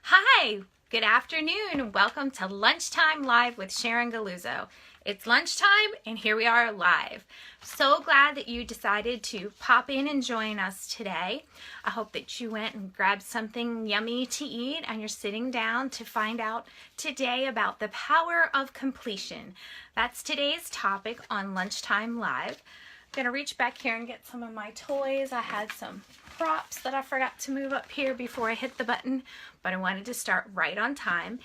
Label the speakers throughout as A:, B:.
A: Hi, good afternoon. Welcome to Lunchtime Live with Sharon Galluzzo. It's lunchtime and here we are live. So glad that you decided to pop in and join us today. I hope that you went and grabbed something yummy to eat and you're sitting down to find out today about the power of completion. That's today's topic on Lunchtime Live. I'm going to reach back here and get some of my toys. I had some props that I forgot to move up here before I hit the button, but I wanted to start right on time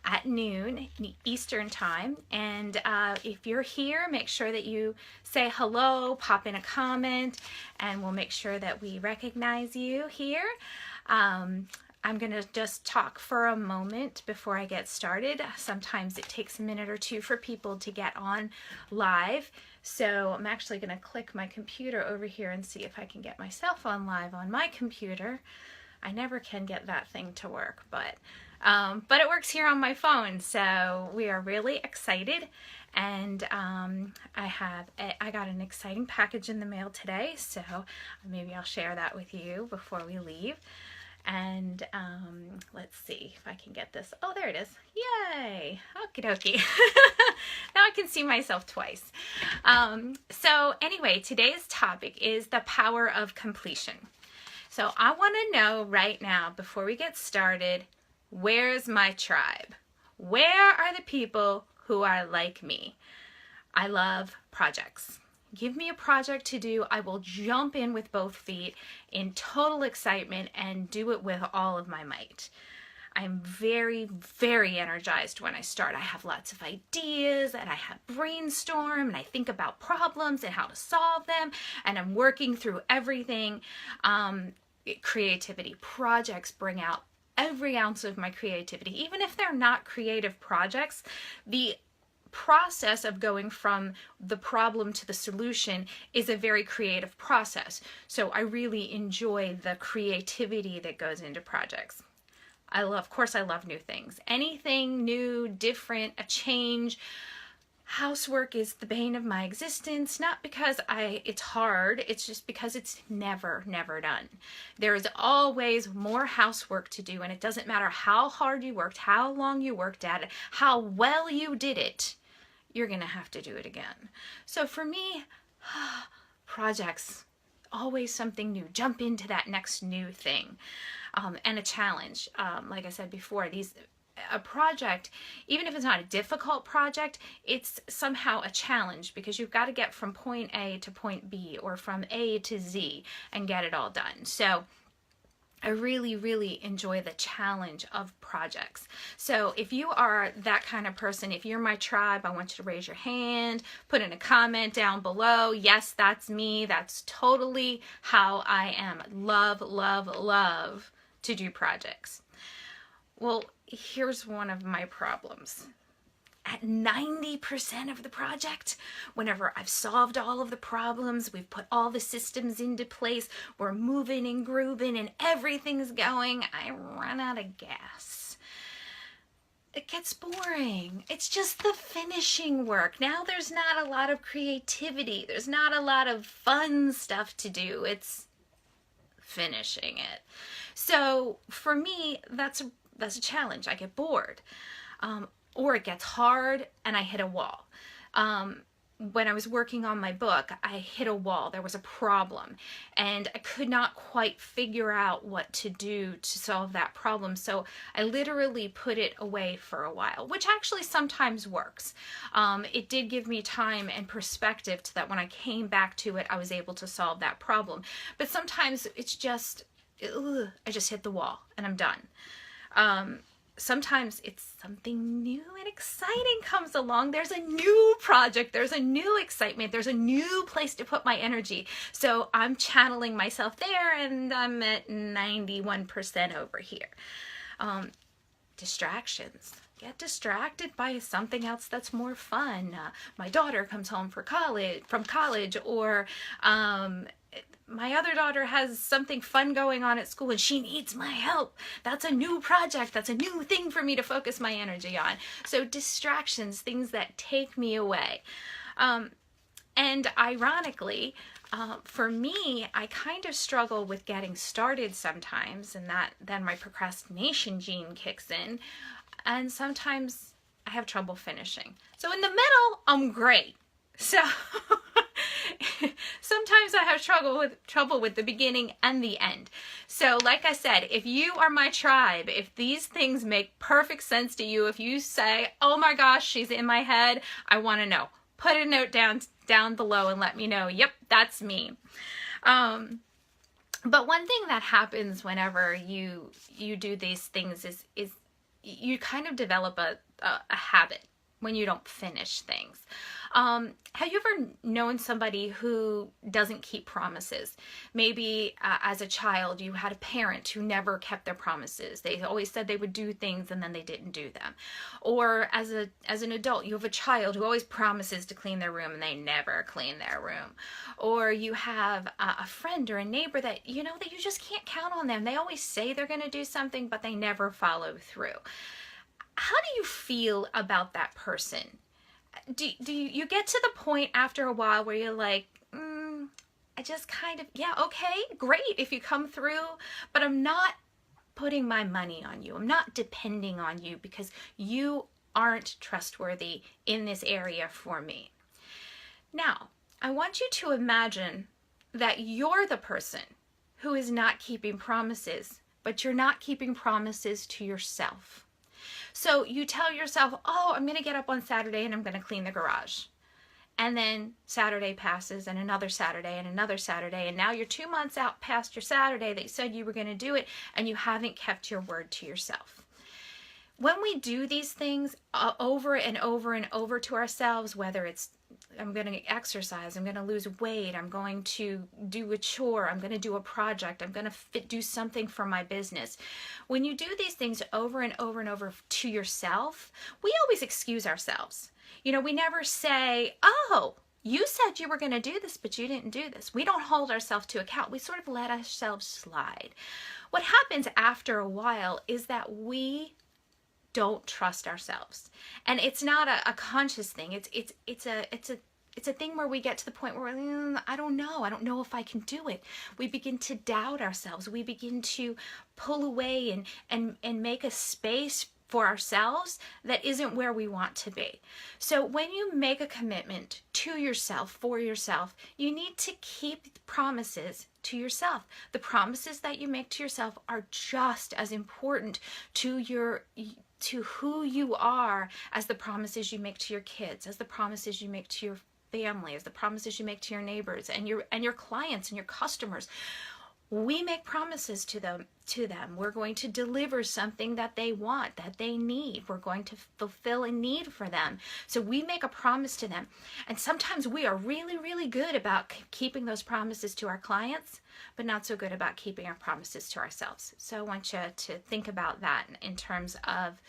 A: at noon Eastern time. And if you're here, make sure that you say hello, pop in a comment, and we'll make sure that we recognize you here. I'm going to just talk for a moment before I get started. Sometimes it takes a minute or two for people to get on live. So I'm actually going to click my computer over here and see if I can get myself on live on my computer. I never can get that thing to work, but it works here on my phone. So we are really excited. And I got an exciting package in the mail today. So maybe I'll share that with you before we leave. And let's see if I can get this. Oh, there it is. Yay. Okie dokie. Now I can see myself twice. So anyway, today's topic is the power of completion. So I want to know right now, before we get started, where's my tribe? Where are the people who are like me? I love projects. Give me a project to do. I will jump in with both feet in total excitement and do it with all of my might. I'm very, very energized when I start. I have lots of ideas and I have brainstorm and I think about problems and how to solve them, and I'm working through everything. Creativity projects bring out every ounce of my creativity. Even if they're not creative projects, the process of going from the problem to the solution is a very creative process. So I really enjoy the creativity that goes into projects. Of course, I love new things. Anything new, different, a change. Housework is the bane of my existence, not because it's hard, it's just because it's never done. There is always more housework to do, and it doesn't matter how hard you worked, how long you worked at it, how well you did it, you're going to have to do it again. So for me, projects, always something new. Jump into that next new thing. And a challenge. Like I said before, a project, even if it's not a difficult project, it's somehow a challenge because you've got to get from point A to point B or from A to Z and get it all done. So I really, really enjoy the challenge of projects. So if you are that kind of person, if you're my tribe, I want you to raise your hand, put in a comment down below. Yes, that's me. That's totally how I am. Love, love, love to do projects. Well, here's one of my problems. At 90% of the project, whenever I've solved all of the problems, we've put all the systems into place, we're moving and grooving and everything's going, I run out of gas. It gets boring. It's just the finishing work. Now there's not a lot of creativity. There's not a lot of fun stuff to do. It's finishing it. So for me, that's a challenge. I get bored. Or it gets hard and I hit a wall. When I was working on my book, I hit a wall. There was a problem and I could not quite figure out what to do to solve that problem. So I literally put it away for a while, which actually sometimes works. It did give me time and perspective to that when I came back to it, I was able to solve that problem. But sometimes it's just, I just hit the wall and I'm done. Sometimes it's something new and exciting comes along. There's a new project, there's a new excitement, there's a new place to put my energy. So I'm channeling myself there and I'm at 91% over here. Distractions. Get distracted by something else that's more fun. My daughter comes home from college, or my other daughter has something fun going on at school and she needs my help. That's a new project. That's a new thing for me to focus my energy on. So distractions, things that take me away. And ironically, For me, I kind of struggle with getting started sometimes, and then my procrastination gene kicks in, and sometimes I have trouble finishing. So in the middle, I'm great. So sometimes I have trouble with the beginning and the end. So like I said, if you are my tribe, if these things make perfect sense to you, if you say, oh my gosh, she's in my head, I want to know. Put a note down below and let me know. Yep, that's me. But one thing that happens whenever you do these things is you kind of develop a habit when you don't finish things. Have you ever known somebody who doesn't keep promises? Maybe as a child, you had a parent who never kept their promises. They always said they would do things and then they didn't do them. Or as an adult, you have a child who always promises to clean their room and they never clean their room. Or you have a friend or a neighbor that you know that you just can't count on them. They always say they're going to do something, but they never follow through. How do you feel about that person? Do you get to the point after a while where you're like, I just kind of, yeah, okay, great if you come through, but I'm not putting my money on you. I'm not depending on you because you aren't trustworthy in this area for me. Now, I want you to imagine that you're the person who is not keeping promises, but you're not keeping promises to yourself. So you tell yourself, oh, I'm going to get up on Saturday and I'm going to clean the garage. And then Saturday passes and another Saturday and another Saturday. And now you're 2 months out past your Saturday that you said you were going to do it and you haven't kept your word to yourself. When we do these things over and over and over to ourselves, whether it's I'm going to exercise, I'm going to lose weight, I'm going to do a chore, I'm going to do a project, I'm going to do something for my business. When you do these things over and over and over to yourself, we always excuse ourselves. You know, we never say, oh, you said you were going to do this, but you didn't do this. We don't hold ourselves to account. We sort of let ourselves slide. What happens after a while is that we don't trust ourselves, and it's not a conscious thing. It's a thing where we get to the point where I don't know if I can do it. We begin to doubt ourselves. We begin to pull away and make a space for ourselves that isn't where we want to be. So when you make a commitment to yourself, for yourself, you need to keep promises to yourself. The promises that you make to yourself are just as important to who you are as the promises you make to your kids, as the promises you make to your family, as the promises you make to your neighbors and your clients and your customers. We make promises to them. We're going to deliver something that they want, that they need. We're going to fulfill a need for them. So we make a promise to them. And sometimes we are really, really good about keeping those promises to our clients, but not so good about keeping our promises to ourselves. So I want you to think about that in terms of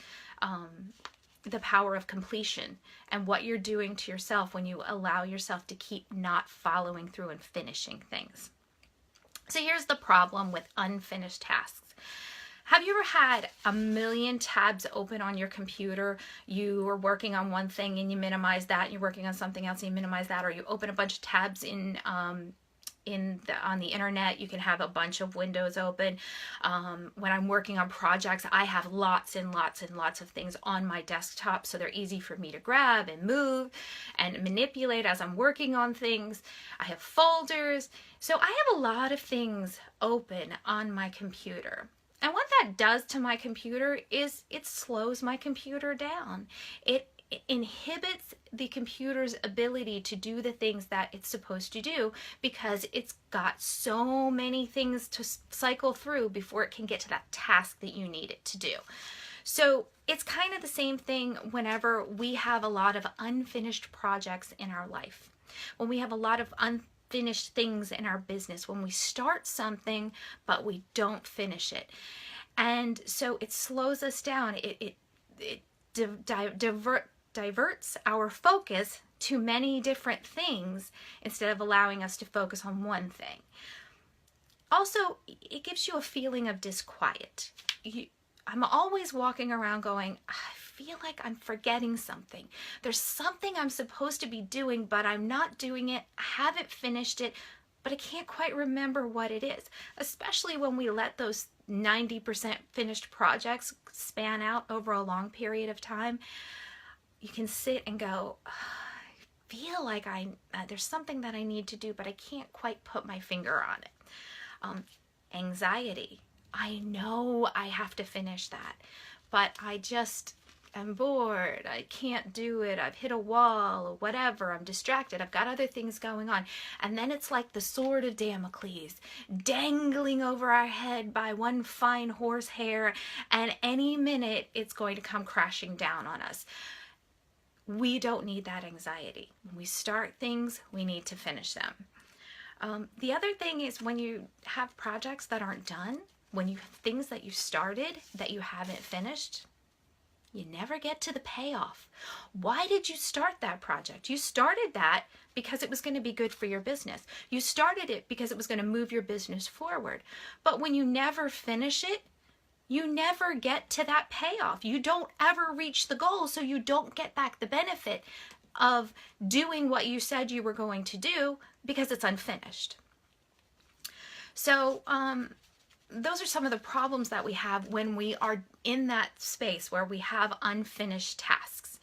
A: the power of completion and what you're doing to yourself when you allow yourself to keep not following through and finishing things. So here's the problem with unfinished tasks. Have you ever had a million tabs open on your computer? You are working on one thing and you minimize that, and you're working on something else and you minimize that, or you open a bunch of tabs on the internet. You can have a bunch of windows open. When I'm working on projects, I have lots and lots and lots of things on my desktop, so they're easy for me to grab and move and manipulate as I'm working on things. I have folders. So I have a lot of things open on my computer. And what that does to my computer is it slows my computer down. It inhibits the computer's ability to do the things that it's supposed to do because it's got so many things to cycle through before it can get to that task that you need it to do. So it's kind of the same thing whenever we have a lot of unfinished projects in our life. When we have a lot of unfinished things in our business, when we start something but we don't finish it. And so it slows us down. It diverts our focus to many different things instead of allowing us to focus on one thing. Also, it gives you a feeling of disquiet. I'm always walking around going, I feel like I'm forgetting something. There's something I'm supposed to be doing, but I'm not doing it. I haven't finished it. but I can't quite remember what it is, especially when we let those 90% finished projects span out over a long period of time. You can sit and go, I feel like there's something that I need to do, but I can't quite put my finger on it. Anxiety. I know I have to finish that, but I just am bored. I can't do it. I've hit a wall or whatever. I'm distracted. I've got other things going on. And then it's like the sword of Damocles dangling over our head by one fine horsehair, and any minute it's going to come crashing down on us. We don't need that anxiety. When we start things, we need to finish them. The other thing is, when you have projects that aren't done, when you have things that you started that you haven't finished, you never get to the payoff. Why did you start that project? You started that because it was going to be good for your business. You started it because it was going to move your business forward. But when you never finish it, you never get to that payoff. You don't ever reach the goal, so you don't get back the benefit of doing what you said you were going to do because it's unfinished. So, those are some of the problems that we have when we are in that space where we have unfinished tasks.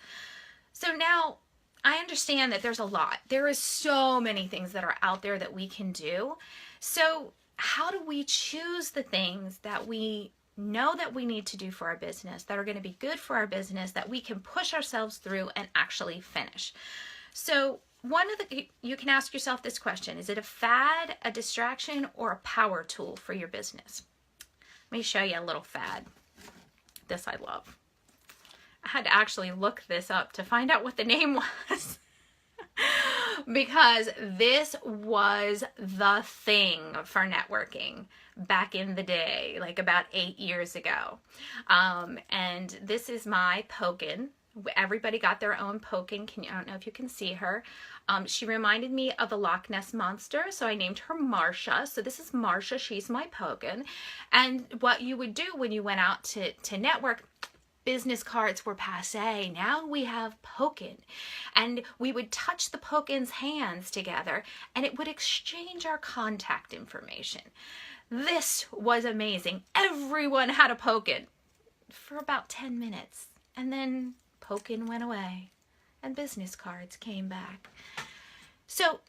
A: So now I understand that there's a lot. There is so many things that are out there that we can do. So how do we choose the things that we know that we need to do for our business, that are going to be good for our business, that we can push ourselves through and actually finish? So you can ask yourself this question: is it a fad, a distraction, or a power tool for your business? Let me show you a little fad. This I love. I had to actually look this up to find out what the name was because this was the thing for networking back in the day, like about 8 years ago. And this is my Pokin. Everybody got their own Pokin. I don't know if you can see her. She reminded me of the Loch Ness Monster, so I named her Marsha. So this is Marsha. She's my Pokin. And what you would do when you went out to network, business cards were passé. Now we have Pokin. And we would touch the Pokin's hands together, and it would exchange our contact information. This was amazing. Everyone had a Pokin for about 10 minutes. And then Pokin went away and business cards came back. So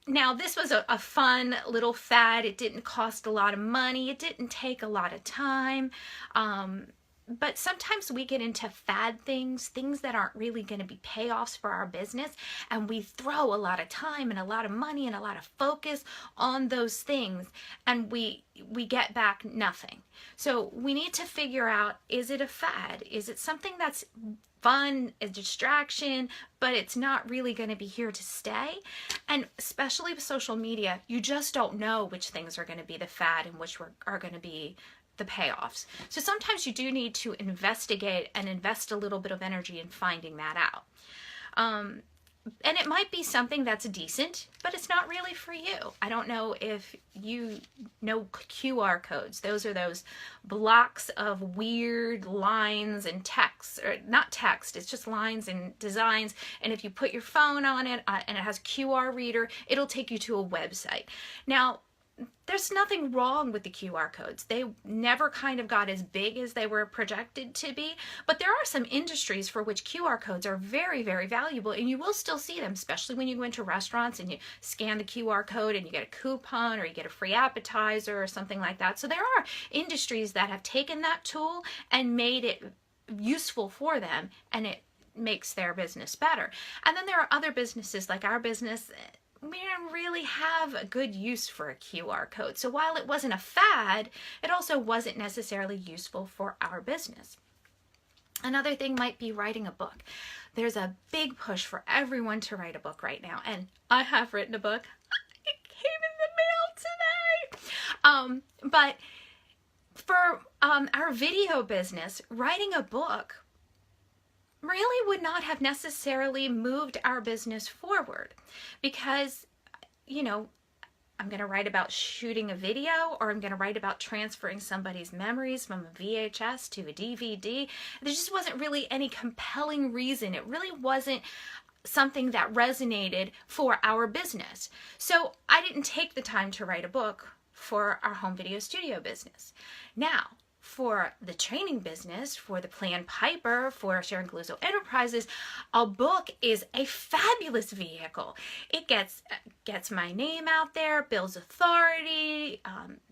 A: now this was a fun little fad. It didn't cost a lot of money. It didn't take a lot of time. But sometimes we get into fad things that aren't really going to be payoffs for our business, and we throw a lot of time and a lot of money and a lot of focus on those things, and we get back nothing. So we need to figure out, is it a fad? Is it something that's fun, a distraction, but it's not really going to be here to stay? And especially with social media, you just don't know which things are going to be the fad and which are going to be the payoffs. So sometimes you do need to investigate and invest a little bit of energy in finding that out. And it might be something that's decent, but it's not really for you. I don't know if you know QR codes. Those are those blocks of weird lines and text, or not text, it's just lines and designs. And if you put your phone on it and it has QR reader, it'll take you to a website. Now, there's nothing wrong with the QR codes. They never kind of got as big as they were projected to be, but there are some industries for which QR codes are very, very valuable, and you will still see them, especially when you go into restaurants and you scan the QR code and you get a coupon or you get a free appetizer or something like that. So there are industries that have taken that tool and made it useful for them, and it makes their business better. And then there are other businesses like our business. We didn't really have a good use for a QR code. So while it wasn't a fad, it also wasn't necessarily useful for our business. Another thing might be writing a book. There's a big push for everyone to write a book right now. And I have written a book. It came in the mail today. But for our video business, writing a book really would not have necessarily moved our business forward, because, you know, I'm going to write about shooting a video, or I'm going to write about transferring somebody's memories from a VHS to a DVD. There just wasn't really any compelling reason. It really wasn't something that resonated for our business. So I didn't take the time to write a book for our home video studio business. Now, for the training business, for the Plan Piper, for Sharon Galluzzo Enterprises, a book is a fabulous vehicle. It gets my name out there, builds authority,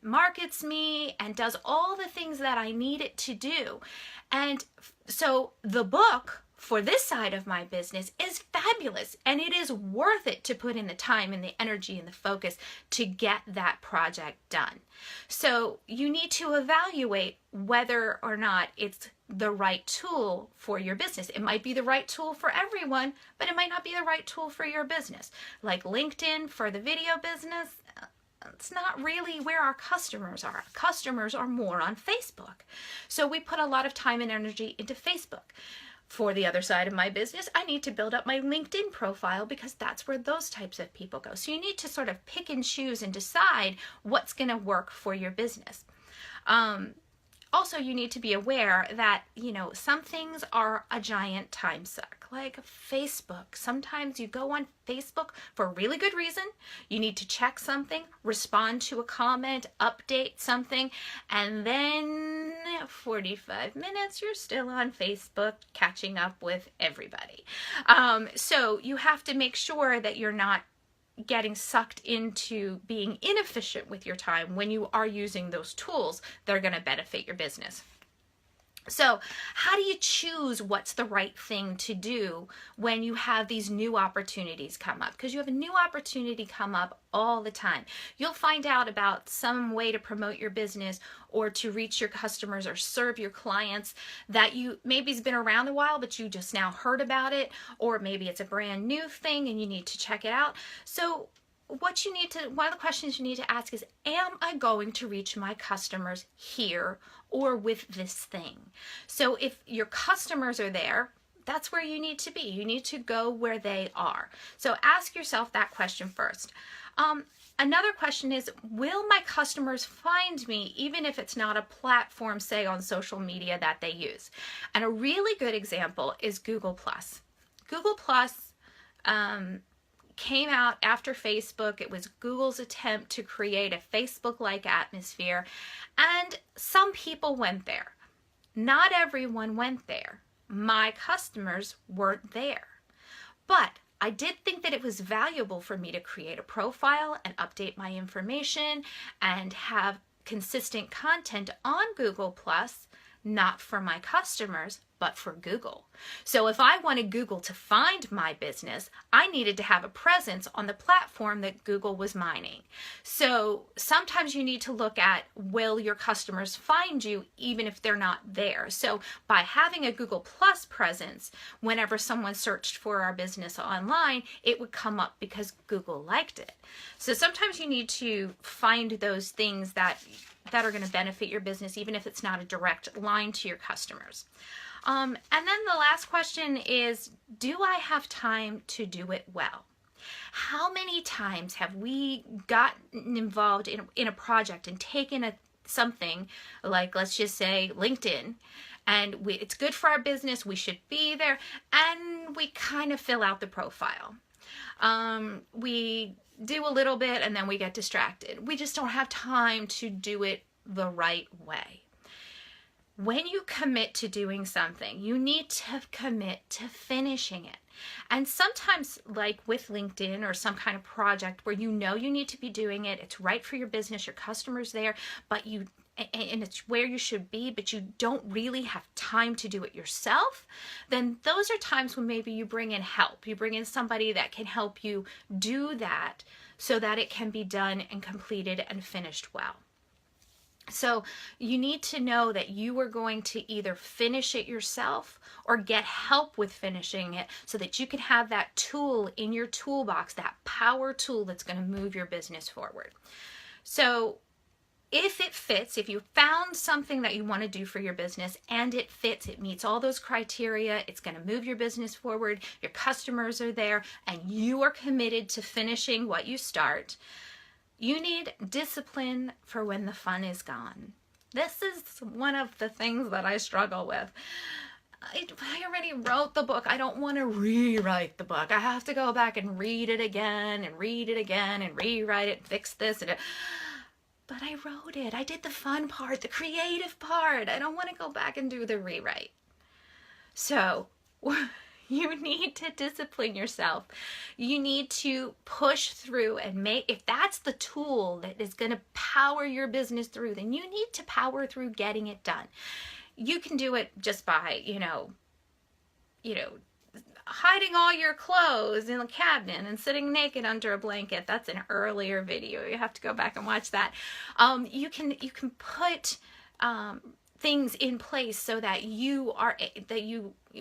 A: markets me, and does all the things that I need it to do. And so the book for this side of my business is fabulous, and it is worth it to put in the time and the energy and the focus to get that project done. So you need to evaluate whether or not it's the right tool for your business. It might be the right tool for everyone, but it might not be the right tool for your business. Like LinkedIn for the video business, it's not really where our customers are. Customers are more on Facebook. So we put a lot of time and energy into Facebook. For the other side of my business, I need to build up my LinkedIn profile because that's where those types of people go. So you need to sort of pick and choose and decide what's going to work for your business. Also, you need to be aware that, some things are a giant time suck, like Facebook. Sometimes you go on Facebook for a really good reason. You need to check something, respond to a comment, update something, and then 45 minutes, you're still on Facebook catching up with everybody. So you have to make sure that you're not getting sucked into being inefficient with your time when you are using those tools that are going to benefit your business. So how do you choose what's the right thing to do when you have these new opportunities come up? Because you have a new opportunity come up all the time. You'll find out about some way to promote your business or to reach your customers or serve your clients that you maybe has been around a while, but you just now heard about it, or maybe it's a brand new thing and you need to check it out. So one of the questions you need to ask is, am I going to reach my customers here or with this thing? So if your customers are there, that's where you need to be. You need to go where they are. So ask yourself that question first. Another question is, will my customers find me even if it's not a platform, say on social media, that they use? And a really good example is Google+. Google+, came out after Facebook. It was Google's attempt to create a Facebook-like atmosphere, and some people went there. Not everyone went there. My customers weren't there. But I did think that it was valuable for me to create a profile and update my information and have consistent content on Google+, not for my customers, but for Google. So if I wanted Google to find my business, I needed to have a presence on the platform that Google was mining. So sometimes you need to look at, will your customers find you even if they're not there? So by having a Google Plus presence, whenever someone searched for our business online, it would come up because Google liked it. So sometimes you need to find those things that are going to benefit your business, even if it's not a direct line to your customers. And then the last question is, do I have time to do it well? How many times have we gotten involved in a project and taken something like, let's just say, LinkedIn, and it's good for our business, we should be there, and we kind of fill out the profile. We do a little bit and then we get distracted. We just don't have time to do it the right way. When you commit to doing something, you need to commit to finishing it. And sometimes, like with LinkedIn or some kind of project where you know you need to be doing it, it's right for your business, your customers there, and it's where you should be, but you don't really have time to do it yourself, then those are times when maybe you bring in help. You bring in somebody that can help you do that so that it can be done and completed and finished well. So you need to know that you are going to either finish it yourself or get help with finishing it so that you can have that tool in your toolbox, that power tool that's going to move your business forward. So if it fits, if you found something that you want to do for your business and it fits, it meets all those criteria, it's going to move your business forward, your customers are there, and you are committed to finishing what you start, you need discipline for when the fun is gone. This is one of the things that I struggle with. I already wrote the book. I don't want to rewrite the book. I have to go back and read it again and read it again and rewrite it and fix this and but I wrote it. I did the fun part, the creative part. I don't want to go back and do the rewrite. So you need to discipline yourself. You need to push through and if that's the tool that is going to power your business through, then you need to power through getting it done. You can do it just by, hiding all your clothes in a cabinet and sitting naked under a blanket. That's an earlier video. You have to go back and watch that. You can put things in place so that you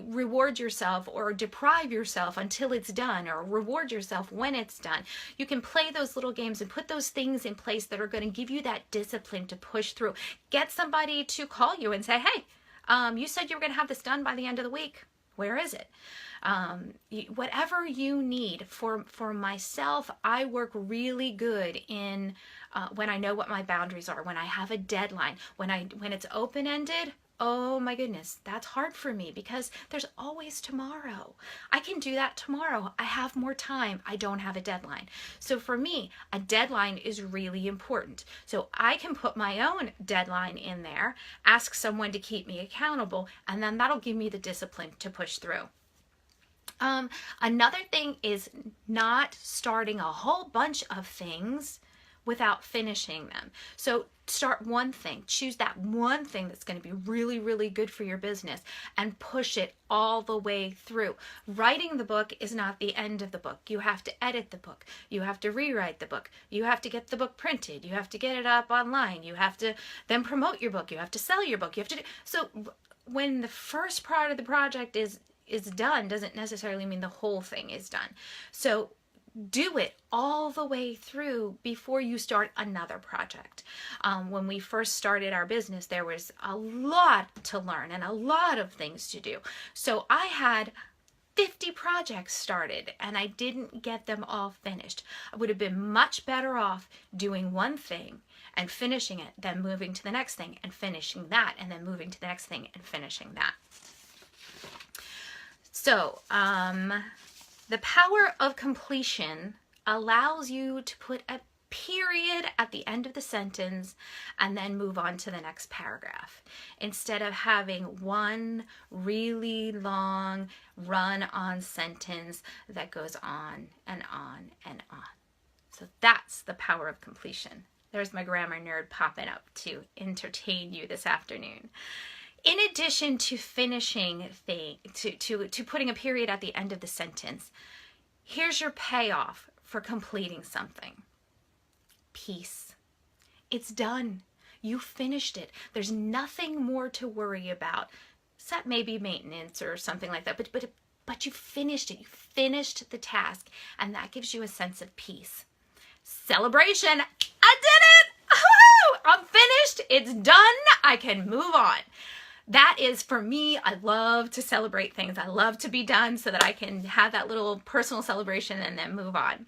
A: reward yourself or deprive yourself until it's done, or reward yourself when it's done. You can play those little games and put those things in place that are going to give you that discipline to push through. Get somebody to call you and say, hey, you said you were going to have this done by the end of the week. Where is it? Whatever you need. For myself, I work really good in when I know what my boundaries are, when I have a deadline, when it's open-ended. Oh my goodness, that's hard for me because there's always tomorrow. I can do that tomorrow. I have more time. I don't have a deadline. So for me, a deadline is really important. So I can put my own deadline in there, ask someone to keep me accountable, and then that'll give me the discipline to push through. Another thing is not starting a whole bunch of things without finishing them. So start one thing, choose that one thing that's going to be really, really good for your business and push it all the way through. Writing the book is not the end of the book. You have to edit the book. You have to rewrite the book. You have to get the book printed. You have to get it up online. You have to then promote your book. You have to sell your book. You have to so when the first part of the project is done, doesn't necessarily mean the whole thing is done. So do it all the way through before you start another project. When we first started our business, there was a lot to learn and a lot of things to do. So I had 50 projects started and I didn't get them all finished. I would have been much better off doing one thing and finishing it, then moving to the next thing and finishing that, and then moving to the next thing and finishing that. So, the power of completion allows you to put a period at the end of the sentence and then move on to the next paragraph, instead of having one really long run-on sentence that goes on and on and on. So that's the power of completion. There's my grammar nerd popping up to entertain you this afternoon. In addition to finishing to putting a period at the end of the sentence, here's your payoff for completing something. Peace. It's done. You finished it. There's nothing more to worry about, except maybe maintenance or something like that. But you finished it. You finished the task, and that gives you a sense of peace. Celebration. I did it! Woo! I'm finished. It's done. I can move on. That is, for me, I love to celebrate things. I love to be done so that I can have that little personal celebration and then move on.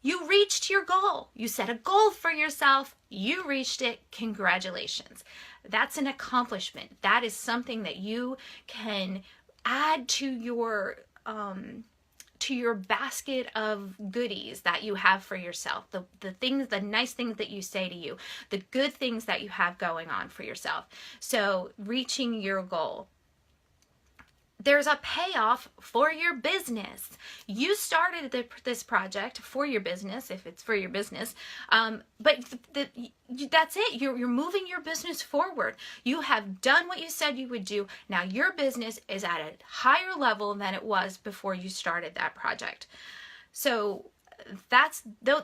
A: You reached your goal. You set a goal for yourself. You reached it. Congratulations. That's an accomplishment. That is something that you can add to your basket of goodies that you have for yourself, the nice things that you say to you, the good things that you have going on for yourself. So reaching your goal. There's a payoff for your business. You started this project for your business, if it's for your business, but that's it. You're moving your business forward. You have done what you said you would do. Now your business is at a higher level than it was before you started that project. So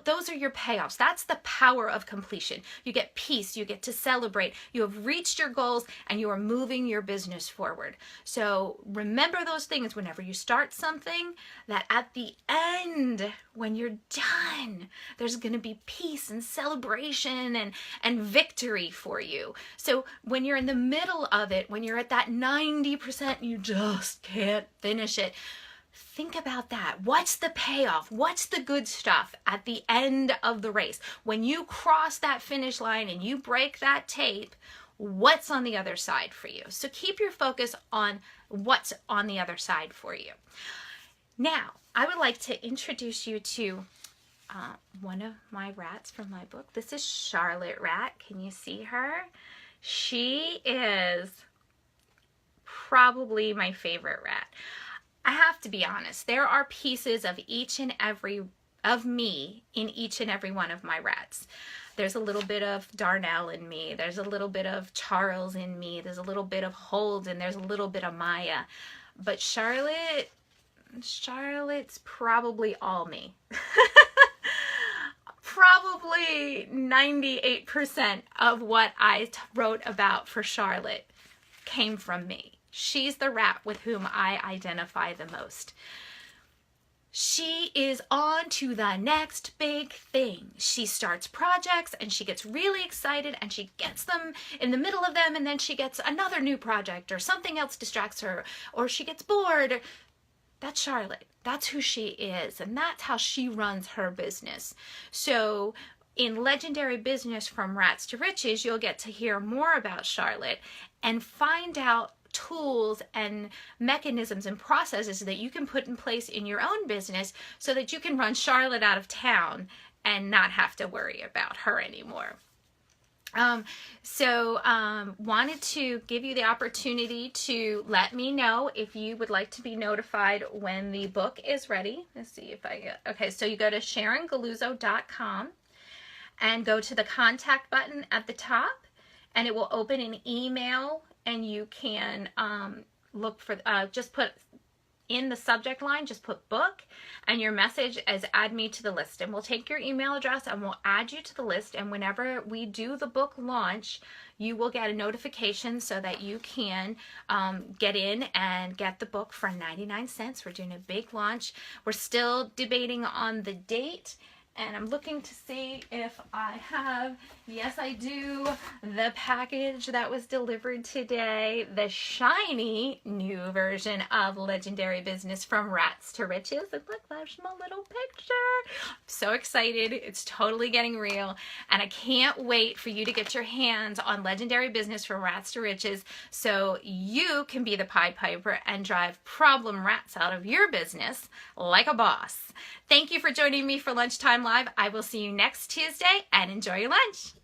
A: those are your payoffs. That's the power of completion. You get peace. You get to celebrate. You have reached your goals and you are moving your business forward. So remember those things whenever you start something, that at the end, when you're done, there's going to be peace and celebration and victory for you. So when you're in the middle of it, when you're at that 90%, you just can't finish it. Think about that. What's the payoff? What's the good stuff at the end of the race? When you cross that finish line and you break that tape, what's on the other side for you. So keep your focus on what's on the other side for you. Now, I would like to introduce you to one of my rats from my book. This is Charlotte Rat. Can you see her? She is probably my favorite rat. I have to be honest, there are pieces of each and every of me in each and every one of my rats. There's a little bit of Darnell in me. There's a little bit of Charles in me. There's a little bit of Holden. There's a little bit of Maya. But Charlotte's probably all me. Probably 98% of what I wrote about for Charlotte came from me. She's the rat with whom I identify the most. She is on to the next big thing. She starts projects and she gets really excited and she gets them in the middle of them, and then she gets another new project or something else distracts her, or she gets bored. That's Charlotte. That's who she is, and that's how she runs her business. So in Legendary Business from Rats to Riches, you'll get to hear more about Charlotte and find out tools and mechanisms and processes that you can put in place in your own business so that you can run Charlotte out of town and not have to worry about her anymore. Wanted to give you the opportunity to let me know if you would like to be notified when the book is ready. Let's see if I get, okay, so you go to SharonGalluzzo.com and go to the contact button at the top, and it will open an email, and you can look for, just put in the subject line, just put book, and your message is add me to the list, and we'll take your email address and we'll add you to the list. And whenever we do the book launch, you will get a notification so that you can get in and get the book for 99 cents. We're doing a big launch. We're still debating on the date, and I'm looking to see if I have, yes I do, the package that was delivered today, the shiny new version of Legendary Business from Rats to Riches. And look, there's my little picture. I'm so excited. It's totally getting real, and I can't wait for you to get your hands on Legendary Business from Rats to Riches so you can be the Pied Piper and drive problem rats out of your business like a boss. Thank you for joining me for Lunchtime Live. I will see you next Tuesday, and enjoy your lunch.